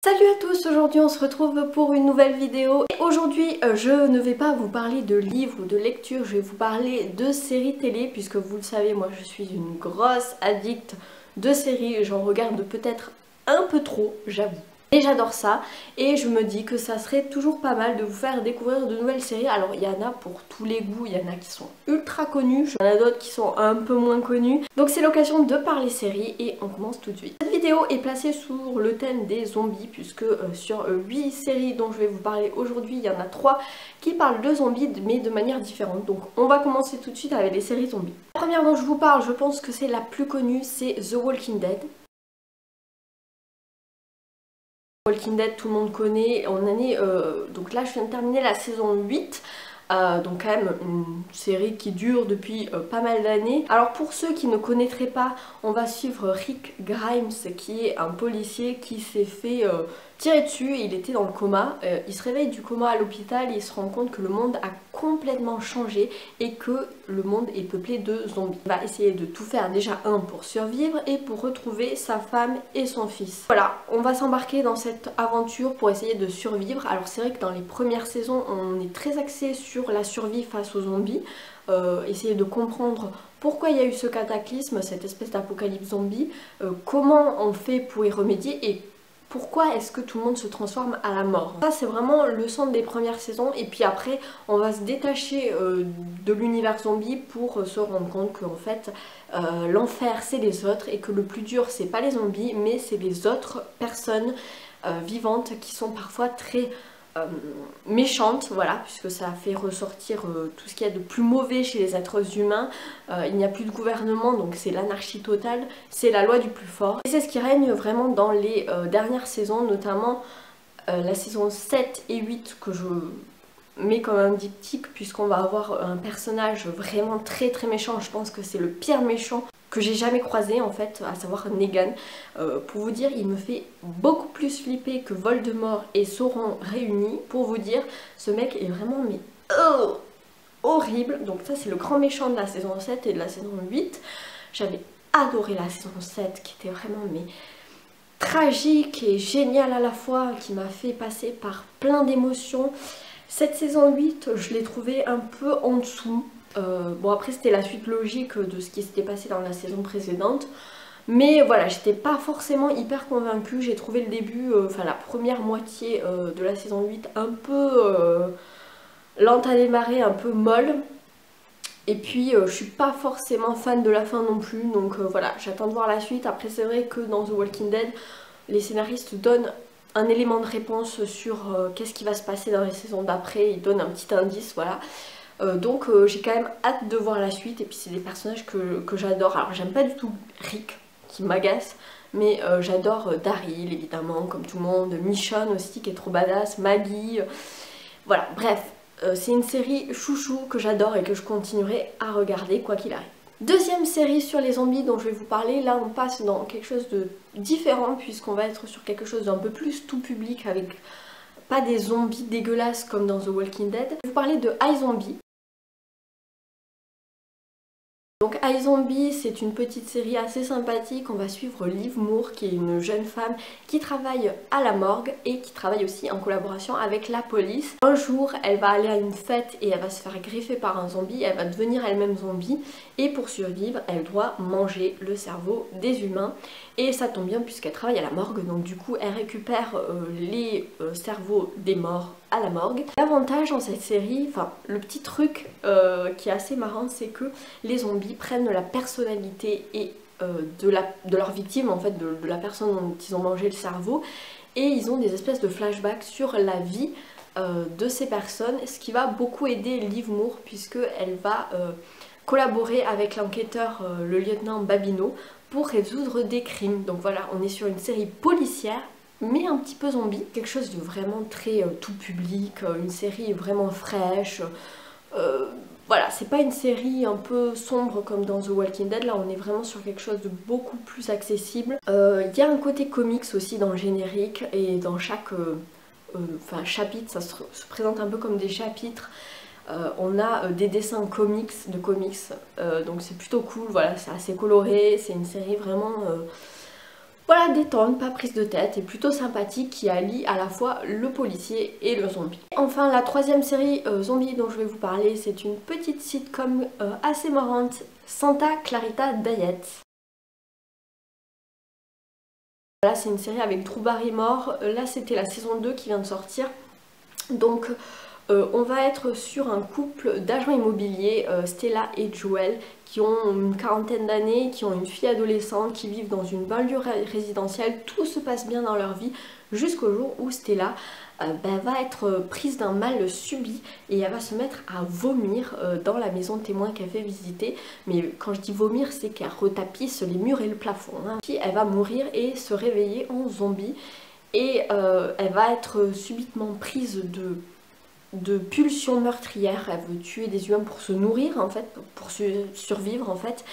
Salut à tous, aujourd'hui on se retrouve pour une nouvelle vidéo. Aujourd'hui je ne vais pas vous parler de livres ou de lecture, je vais vous parler de séries télé puisque vous le savez, moi je suis une grosse addict de séries, j'en regarde peut-être un peu trop, j'avoue. Et j'adore ça et je me dis que ça serait toujours pas mal de vous faire découvrir de nouvelles séries. Alors il y en a pour tous les goûts, il y en a qui sont ultra connus, il y en a d'autres qui sont un peu moins connus. Donc c'est l'occasion de parler séries et on commence tout de suite. Cette vidéo est placée sur le thème des zombies puisque sur 8 séries dont je vais vous parler aujourd'hui, il y en a 3 qui parlent de zombies mais de manière différente. Donc on va commencer tout de suite avec les séries zombies. La première dont je vous parle, je pense que c'est la plus connue, c'est The Walking Dead. Walking Dead, tout le monde connaît, donc là je viens de terminer la saison 8, donc quand même une série qui dure depuis pas mal d'années. Alors pour ceux qui ne connaîtraient pas, on va suivre Rick Grimes qui est un policier qui s'est fait tirer dessus, il était dans le coma, il se réveille du coma à l'hôpital et il se rend compte que le monde a complètement changé et que le monde est peuplé de zombies. Il va essayer de tout faire, déjà pour survivre et pour retrouver sa femme et son fils. Voilà, on va s'embarquer dans cette aventure pour essayer de survivre. Alors c'est vrai que dans les premières saisons on est très axé sur la survie face aux zombies, essayer de comprendre pourquoi il y a eu ce cataclysme, cette espèce d'apocalypse zombie, comment on fait pour y remédier et pourquoi est-ce que tout le monde se transforme à la mort. Ça c'est vraiment le centre des premières saisons et puis après on va se détacher de l'univers zombie pour se rendre compte qu'en fait l'enfer c'est les autres et que le plus dur c'est pas les zombies mais c'est les autres personnes vivantes qui sont parfois très méchantes, voilà, puisque ça fait ressortir tout ce qu'il y a de plus mauvais chez les êtres humains. Il n'y a plus de gouvernement, donc c'est l'anarchie totale, c'est la loi du plus fort. Et c'est ce qui règne vraiment dans les dernières saisons, notamment la saison 7 et 8 que je mets comme un diptyque, puisqu'on va avoir un personnage vraiment très méchant. Je pense que c'est le pire méchant que j'ai jamais croisé en fait, à savoir Negan. Pour vous dire, il me fait beaucoup plus flipper que Voldemort et Sauron réunis. Pour vous dire, ce mec est vraiment horrible. Donc ça c'est le grand méchant de la saison 7 et de la saison 8. J'avais adoré la saison 7 qui était vraiment tragique et géniale à la fois, qui m'a fait passer par plein d'émotions. Cette saison 8, je l'ai trouvée un peu en dessous. Bon après c'était la suite logique de ce qui s'était passé dans la saison précédente. Mais voilà, j'étais pas forcément hyper convaincue. J'ai trouvé le début, enfin la première moitié de la saison 8 un peu lente à démarrer, un peu molle. Et puis je suis pas forcément fan de la fin non plus. Donc voilà, j'attends de voir la suite. Après c'est vrai que dans The Walking Dead, les scénaristes donnent un élément de réponse sur qu'est-ce qui va se passer dans les saisons d'après. Ils donnent un petit indice, voilà. Donc j'ai quand même hâte de voir la suite et puis c'est des personnages que j'adore. Alors j'aime pas du tout Rick qui m'agace, mais j'adore Daryl évidemment comme tout le monde, Michonne aussi qui est trop badass, Maggie, voilà bref, c'est une série chouchou que j'adore et que je continuerai à regarder quoi qu'il arrive. Deuxième série sur les zombies dont je vais vous parler, là on passe dans quelque chose de différent puisqu'on va être sur quelque chose d'un peu plus tout public avec pas des zombies dégueulasses comme dans The Walking Dead. Je vais vous parler de iZombie. Donc iZombie, c'est une petite série assez sympathique. On va suivre Liv Moore qui est une jeune femme qui travaille à la morgue et qui travaille aussi en collaboration avec la police. Un jour, elle va aller à une fête et elle va se faire greffer par un zombie, elle va devenir elle-même zombie et pour survivre, elle doit manger le cerveau des humains. Et ça tombe bien puisqu'elle travaille à la morgue, donc du coup elle récupère les cerveaux des morts à la morgue. L'avantage dans cette série, enfin le petit truc qui est assez marrant, c'est que les zombies prennent la personnalité et de leur victime, en fait de la personne dont ils ont mangé le cerveau, et ils ont des espèces de flashbacks sur la vie de ces personnes, ce qui va beaucoup aider Liv Moore puisqu'elle va collaborer avec l'enquêteur, le lieutenant Babino, pour résoudre des crimes. Donc voilà, on est sur une série policière mais un petit peu zombie, quelque chose de vraiment très tout public, une série vraiment fraîche. Voilà, c'est pas une série un peu sombre comme dans The Walking Dead, là on est vraiment sur quelque chose de beaucoup plus accessible. Il y a un côté comics aussi dans le générique et dans chaque chapitre, ça se présente un peu comme des chapitres. On a des dessins comics, donc c'est plutôt cool, voilà, c'est assez coloré, c'est une série vraiment Voilà, détente, pas prise de tête et plutôt sympathique qui allie à la fois le policier et le zombie. Enfin, la troisième série zombie dont je vais vous parler, c'est une petite sitcom assez marrante, Santa Clarita Diet. Là, c'est une série avec Drew Barrymore. Là, c'était la saison 2 qui vient de sortir. Donc, on va être sur un couple d'agents immobiliers, Stella et Joel, qui ont une quarantaine d'années, qui ont une fille adolescente, qui vivent dans une banlieue résidentielle. Tout se passe bien dans leur vie jusqu'au jour où Stella va être prise d'un mal subit et elle va se mettre à vomir dans la maison de témoin qu'elle fait visiter. Mais quand je dis vomir, c'est qu'elle retapisse les murs et le plafond. Hein. Puis elle va mourir et se réveiller en zombie. Et elle va être subitement prise de pulsions meurtrières. Elle veut tuer des humains pour se nourrir en fait, pour survivre en fait.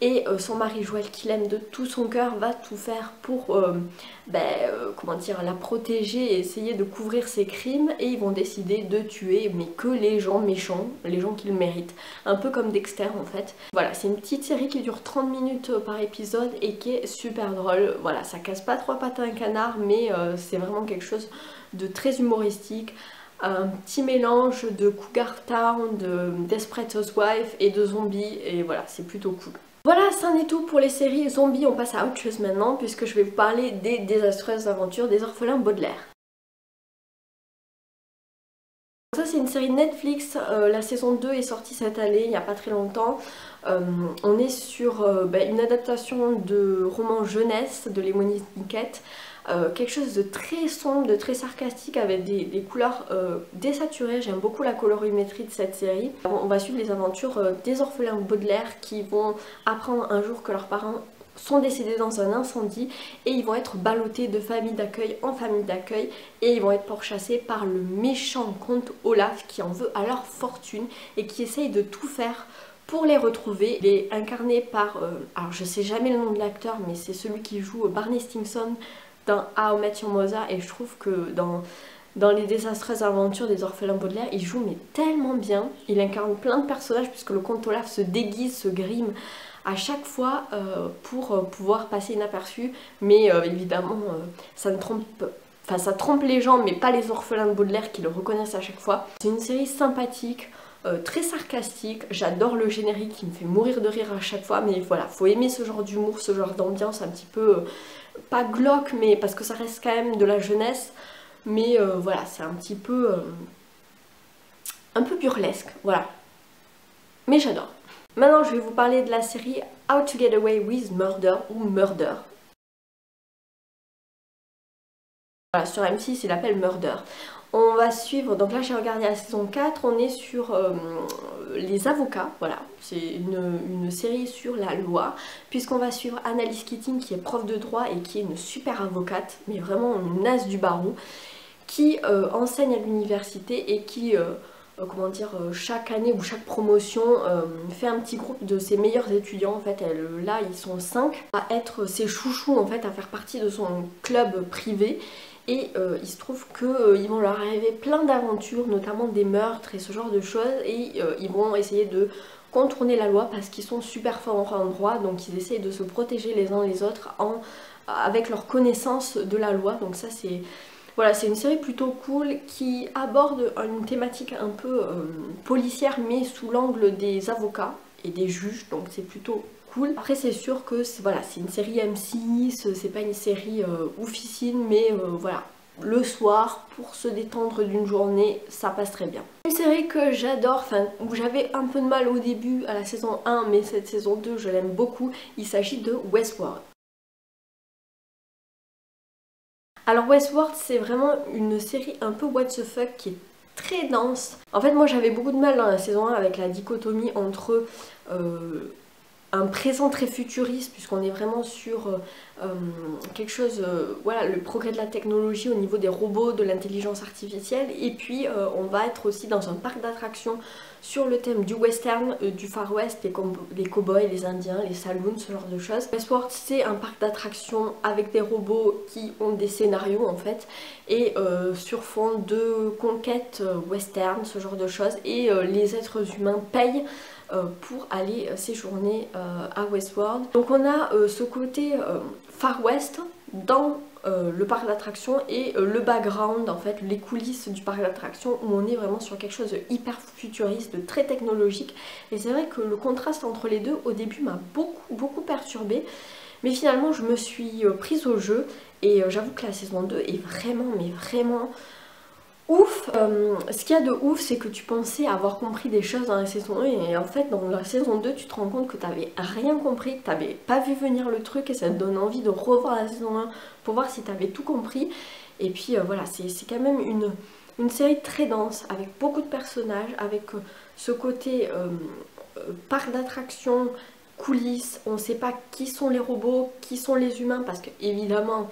Et son mari Joël, qui l'aime de tout son cœur, va tout faire pour comment dire, la protéger et essayer de couvrir ses crimes. Et ils vont décider de tuer mais que les gens méchants, les gens qui le méritent. Un peu comme Dexter en fait. Voilà, c'est une petite série qui dure 30 minutes par épisode et qui est super drôle. Voilà, ça casse pas trois pattes à un canard, mais c'est vraiment quelque chose de très humoristique. Un petit mélange de Cougar Town, de Desperate Housewives et de zombies, et voilà, c'est plutôt cool. Voilà, ça en est tout pour les séries zombies. On passe à autre chose maintenant, puisque je vais vous parler des désastreuses aventures des orphelins Baudelaire. Ça, c'est une série Netflix, la saison 2 est sortie cette année, il n'y a pas très longtemps. On est sur une adaptation de roman jeunesse de Lemony Snicket. Quelque chose de très sombre, de très sarcastique avec des couleurs désaturées. J'aime beaucoup la colorimétrie de cette série. On va suivre les aventures des orphelins Baudelaire qui vont apprendre un jour que leurs parents sont décédés dans un incendie et ils vont être ballottés de famille d'accueil en famille d'accueil et ils vont être pourchassés par le méchant comte Olaf qui en veut à leur fortune et qui essaye de tout faire pour les retrouver. Il est incarné par, alors je sais jamais le nom de l'acteur, mais c'est celui qui joue Barney Stinson dans How I Met Your Mother, et je trouve que dans les désastreuses aventures des orphelins Baudelaire, il joue mais tellement bien. Il incarne plein de personnages puisque le comte Olaf se déguise, se grime à chaque fois pour pouvoir passer inaperçu, mais évidemment ça trompe les gens, mais pas les orphelins de Baudelaire qui le reconnaissent à chaque fois. C'est une série sympathique, très sarcastique. J'adore le générique qui me fait mourir de rire à chaque fois, mais voilà, faut aimer ce genre d'humour, ce genre d'ambiance un petit peu pas glauque, mais parce que ça reste quand même de la jeunesse, mais voilà, c'est un petit peu un peu burlesque, voilà, mais j'adore. Maintenant je vais vous parler de la série How to Get Away with Murder ou Murder. Voilà, sur M6 il l'appelle Murder. On va suivre, donc là j'ai regardé la saison 4, on est sur les avocats, voilà, c'est une série sur la loi, puisqu'on va suivre Annalise Keating qui est prof de droit et qui est une super avocate, mais vraiment une as du barreau, qui enseigne à l'université et qui, comment dire, chaque année ou chaque promotion fait un petit groupe de ses meilleurs étudiants, en fait, là ils sont 5, à être ses chouchous, en fait, à faire partie de son club privé. Et il se trouve qu'ils vont leur arriver plein d'aventures, notamment des meurtres et ce genre de choses, et ils vont essayer de contourner la loi parce qu'ils sont super forts en droit, donc ils essayent de se protéger les uns les autres avec leur connaissance de la loi. Donc ça c'est voilà, c'est une série plutôt cool qui aborde une thématique un peu policière, mais sous l'angle des avocats et des juges, donc c'est plutôt cool. Après c'est sûr que voilà, c'est une série M6, c'est pas une série oufissime, mais voilà, le soir pour se détendre d'une journée ça passe très bien. Une série que j'adore, enfin où j'avais un peu de mal au début à la saison 1, mais cette saison 2 je l'aime beaucoup, il s'agit de Westworld. Alors Westworld c'est vraiment une série un peu what the fuck qui est très dense. En fait moi j'avais beaucoup de mal dans la saison 1 avec la dichotomie entre un présent très futuriste, puisqu'on est vraiment sur quelque chose, voilà, le progrès de la technologie au niveau des robots, de l'intelligence artificielle, et puis on va être aussi dans un parc d'attractions sur le thème du western, du Far West, les cow-boys, les indiens, les saloons, ce genre de choses. Westworld c'est un parc d'attractions avec des robots qui ont des scénarios en fait, et sur fond de conquête western, ce genre de choses, et les êtres humains payent pour aller séjourner à Westworld. Donc on a ce côté Far West, dans le parc d'attractions et le background, en fait, les coulisses du parc d'attractions, où on est vraiment sur quelque chose de hyper futuriste, de très technologique. Et c'est vrai que le contraste entre les deux, au début, m'a beaucoup perturbée. Mais finalement, je me suis prise au jeu et j'avoue que la saison 2 est vraiment, mais vraiment ouf. Ce qu'il y a de ouf, c'est que tu pensais avoir compris des choses dans la saison 1 et en fait dans la saison 2 tu te rends compte que tu n'avais rien compris, que tu n'avais pas vu venir le truc et ça te donne envie de revoir la saison 1 pour voir si tu avais tout compris. Et puis voilà, c'est quand même une série très dense avec beaucoup de personnages, avec ce côté parc d'attractions, coulisses, on ne sait pas qui sont les robots, qui sont les humains, parce que évidemment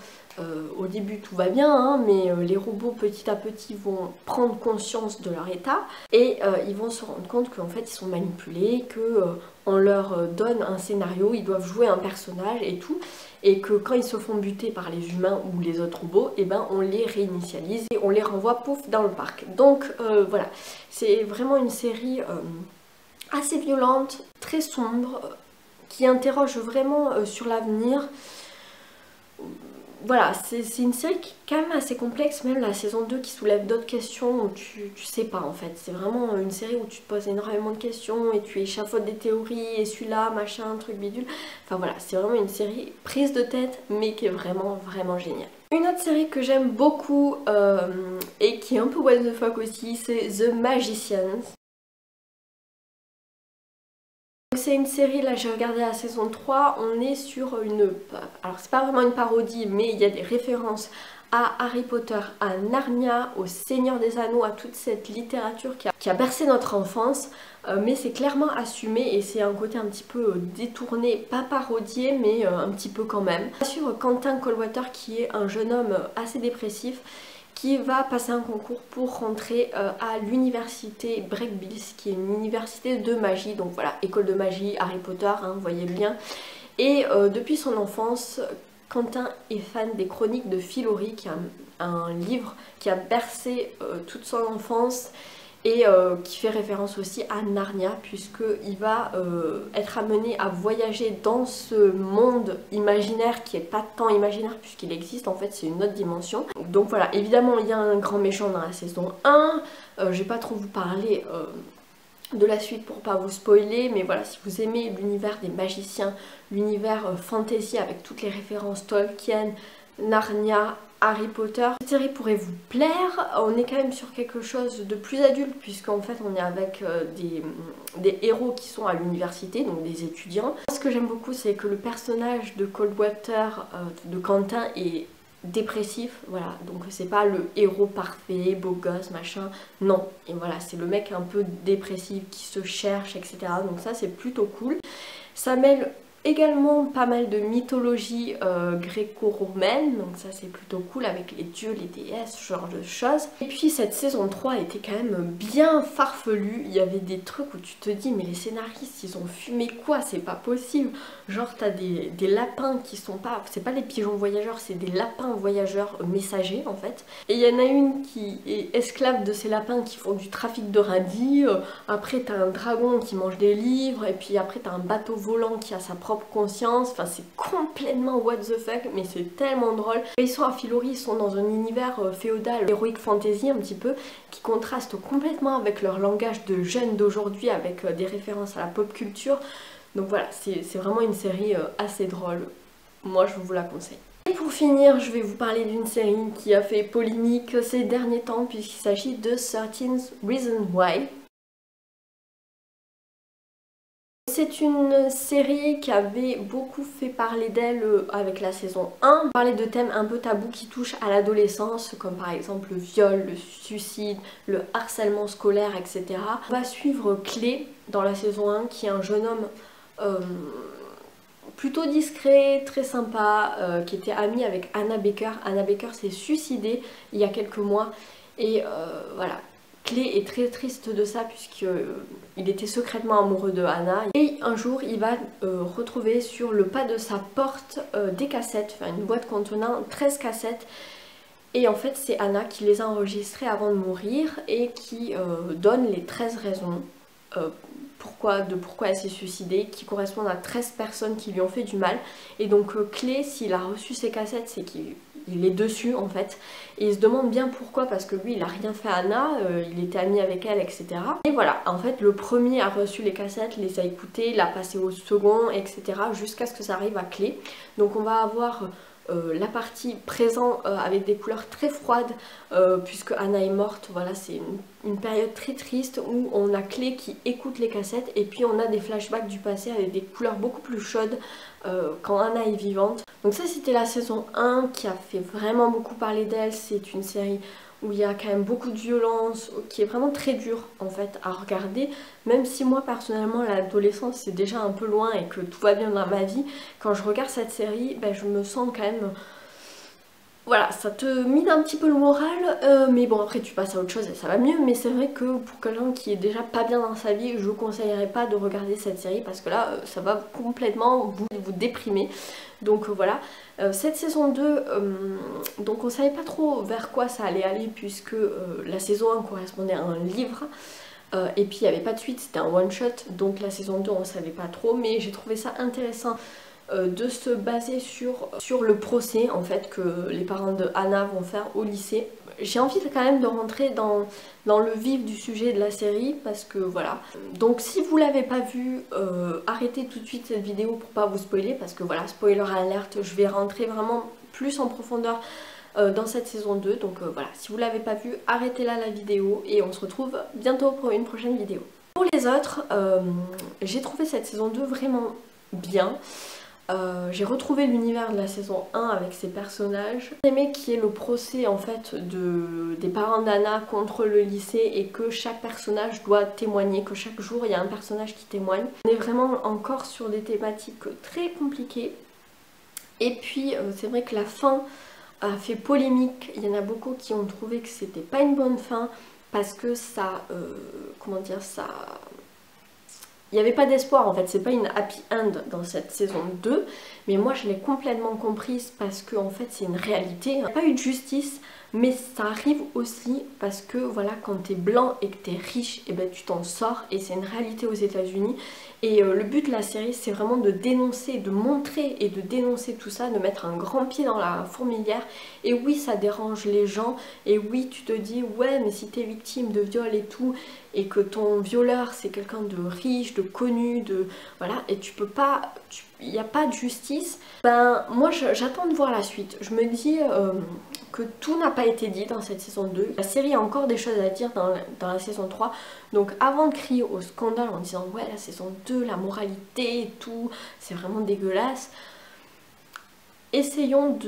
au début tout va bien, hein, mais les robots petit à petit vont prendre conscience de leur état et ils vont se rendre compte qu'en fait ils sont manipulés, qu'on leur donne un scénario, ils doivent jouer un personnage et tout, et que quand ils se font buter par les humains ou les autres robots, et ben on les réinitialise et on les renvoie pouf dans le parc. Donc voilà, c'est vraiment une série assez violente, très sombre, qui interroge vraiment sur l'avenir. Voilà, c'est une série qui est quand même assez complexe, même la saison 2 qui soulève d'autres questions où tu sais pas en fait. C'est vraiment une série où tu te poses énormément de questions et tu échafaudes des théories et celui-là, machin, truc bidule. Enfin voilà, c'est vraiment une série prise de tête mais qui est vraiment géniale. Une autre série que j'aime beaucoup et qui est un peu what the fuck aussi, c'est The Magicians. C'est une série, là j'ai regardé la saison 3, on est sur une... Alors c'est pas vraiment une parodie, mais il y a des références à Harry Potter, à Narnia, au Seigneur des Anneaux, à toute cette littérature qui a bercé notre enfance. Mais c'est clairement assumé et c'est un côté un petit peu détourné, pas parodié, mais un petit peu quand même. On va suivre Quentin Coldwater qui est un jeune homme assez dépressif, qui va passer un concours pour rentrer à l'université Breakbills, qui est une université de magie, donc voilà, école de magie, Harry Potter, hein, vous voyez bien. Et depuis son enfance, Quentin est fan des Chroniques de Fillory, qui est un livre qui a bercé toute son enfance et qui fait référence aussi à Narnia, puisqu'il va être amené à voyager dans ce monde imaginaire qui n'est pas tant imaginaire puisqu'il existe, en fait c'est une autre dimension. Donc voilà, évidemment il y a un grand méchant dans la saison 1, je vais pas trop vous parler de la suite pour pas vous spoiler, mais voilà, si vous aimez l'univers des magiciens, l'univers fantasy avec toutes les références Tolkien, Narnia, Harry Potter, cette série pourrait vous plaire. On est quand même sur quelque chose de plus adulte puisqu'en fait on est avec des héros qui sont à l'université, donc des étudiants. Ce que j'aime beaucoup, c'est que le personnage de Coldwater, de Quentin, est dépressif, voilà, donc c'est pas le héros parfait, beau gosse, machin, non, et voilà, c'est le mec un peu dépressif qui se cherche, etc. Donc ça c'est plutôt cool. Ça mêle également pas mal de mythologie gréco-romaine, donc ça c'est plutôt cool avec les dieux, les déesses, ce genre de choses. Et puis cette saison 3 était quand même bien farfelue, il y avait des trucs où tu te dis mais les scénaristes ils ont fumé quoi, c'est pas possible. Genre t'as des lapins qui sont pas, c'est pas des pigeons voyageurs, c'est des lapins voyageurs messagers en fait. Et il y en a une qui est esclave de ces lapins qui font du trafic de radis, après t'as un dragon qui mange des livres, et puis après t'as un bateau volant qui a sa propre conscience, enfin c'est complètement what the fuck, mais c'est tellement drôle. Et ils sont à Fillory, ils sont dans un univers féodal, heroic fantasy un petit peu, qui contraste complètement avec leur langage de jeunes d'aujourd'hui, avec des références à la pop culture. Donc voilà, c'est vraiment une série assez drôle, moi je vous la conseille. Et pour finir, je vais vous parler d'une série qui a fait polémique ces derniers temps puisqu'il s'agit de 13 Reasons Why. C'est une série qui avait beaucoup fait parler d'elle avec la saison 1. On parlait de thèmes un peu tabous qui touchent à l'adolescence, comme par exemple le viol, le suicide, le harcèlement scolaire, etc. On va suivre Clay dans la saison 1, qui est un jeune homme plutôt discret, très sympa, qui était ami avec Anna Baker. Anna Baker s'est suicidée il y a quelques mois et voilà. Clay est très triste de ça puisqu'il était secrètement amoureux de Anna. Et un jour il va retrouver sur le pas de sa porte des cassettes, enfin une boîte contenant 13 cassettes. Et en fait c'est Anna qui les a enregistrées avant de mourir et qui donne les 13 raisons pourquoi elle s'est suicidée, qui correspondent à 13 personnes qui lui ont fait du mal. Et donc Clay, s'il a reçu ces cassettes, c'est qu'il est dessus en fait. Et il se demande bien pourquoi, parce que lui il a rien fait à Anna, il était ami avec elle, etc. Et voilà, en fait le premier a reçu les cassettes, les a écoutées, l'a passé au second, etc. jusqu'à ce que ça arrive à Clay. Donc on va avoir la partie présent avec des couleurs très froides puisque Anna est morte. Voilà, c'est une période très triste où on a Clay qui écoute les cassettes et puis on a des flashbacks du passé avec des couleurs beaucoup plus chaudes quand Anna est vivante. Donc ça c'était la saison 1 qui a fait vraiment beaucoup parler d'elle. C'est une série où il y a quand même beaucoup de violence, qui est vraiment très dur en fait à regarder, même si moi personnellement l'adolescence c'est déjà un peu loin et que tout va bien dans ma vie, quand je regarde cette série, ben, je me sens quand même... Voilà, ça te mine un petit peu le moral, mais bon après tu passes à autre chose et ça va mieux, mais c'est vrai que pour quelqu'un qui est déjà pas bien dans sa vie, je conseillerais pas de regarder cette série parce que là ça va complètement vous déprimer. Donc voilà, cette saison 2, donc on savait pas trop vers quoi ça allait aller puisque la saison 1 correspondait à un livre. Et puis il n'y avait pas de suite, c'était un one shot, donc la saison 2 on savait pas trop, mais j'ai trouvé ça intéressant de se baser sur le procès en fait que les parents de Anna vont faire au lycée. J'ai envie quand même de rentrer dans le vif du sujet de la série parce que voilà. Donc si vous l'avez pas vu, arrêtez tout de suite cette vidéo pour pas vous spoiler parce que voilà, spoiler alerte, je vais rentrer vraiment plus en profondeur dans cette saison 2. Donc voilà, si vous l'avez pas vu, arrêtez là la vidéo et on se retrouve bientôt pour une prochaine vidéo. Pour les autres, j'ai trouvé cette saison 2 vraiment bien. J'ai retrouvé l'univers de la saison 1 avec ses personnages. J'ai aimé qu'il y ait le procès en fait des parents d'Anna contre le lycée et que chaque personnage doit témoigner, que chaque jour il y a un personnage qui témoigne. On est vraiment encore sur des thématiques très compliquées. Et puis c'est vrai que la fin a fait polémique. Il y en a beaucoup qui ont trouvé que c'était pas une bonne fin parce que ça... comment dire ça... Il n'y avait pas d'espoir en fait, c'est pas une happy end dans cette saison 2, mais moi je l'ai complètement comprise parce que en fait c'est une réalité. Il n'y a pas eu de justice, mais ça arrive aussi parce que voilà, quand t'es blanc et que t'es riche, et ben tu t'en sors et c'est une réalité aux États-Unis. Et le but de la série c'est vraiment de dénoncer, de montrer et de dénoncer tout ça, de mettre un grand pied dans la fourmilière. Et oui ça dérange les gens, et oui tu te dis ouais mais si t'es victime de viol et tout, et que ton violeur c'est quelqu'un de riche, de connu, de voilà, et tu peux pas, il n'y a pas de justice, ben moi j'attends de voir la suite. Je me dis que tout n'a pas été dit dans cette saison 2. La série a encore des choses à dire dans la saison 3. Donc avant de crier au scandale en disant ouais la saison 2, la moralité et tout, c'est vraiment dégueulasse, essayons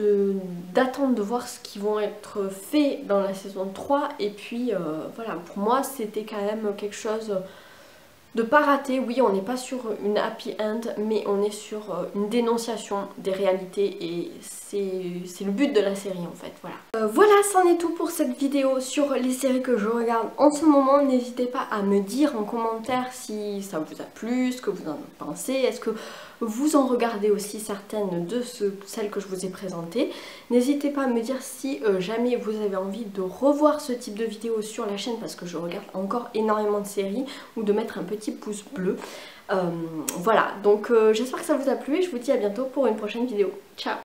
d'attendre de voir ce qui vont être faits dans la saison 3. Et puis voilà, pour moi c'était quand même quelque chose de pas raté. Oui, on n'est pas sur une happy end, mais on est sur une dénonciation des réalités et c'est le but de la série en fait, voilà. Voilà, c'en est tout pour cette vidéo sur les séries que je regarde en ce moment. N'hésitez pas à me dire en commentaire si ça vous a plu, ce que vous en pensez, est-ce que vous en regardez aussi certaines de celles que je vous ai présentées. N'hésitez pas à me dire si jamais vous avez envie de revoir ce type de vidéo sur la chaîne parce que je regarde encore énormément de séries, ou de mettre un petit pouce bleu. Voilà, donc j'espère que ça vous a plu et je vous dis à bientôt pour une prochaine vidéo. Ciao!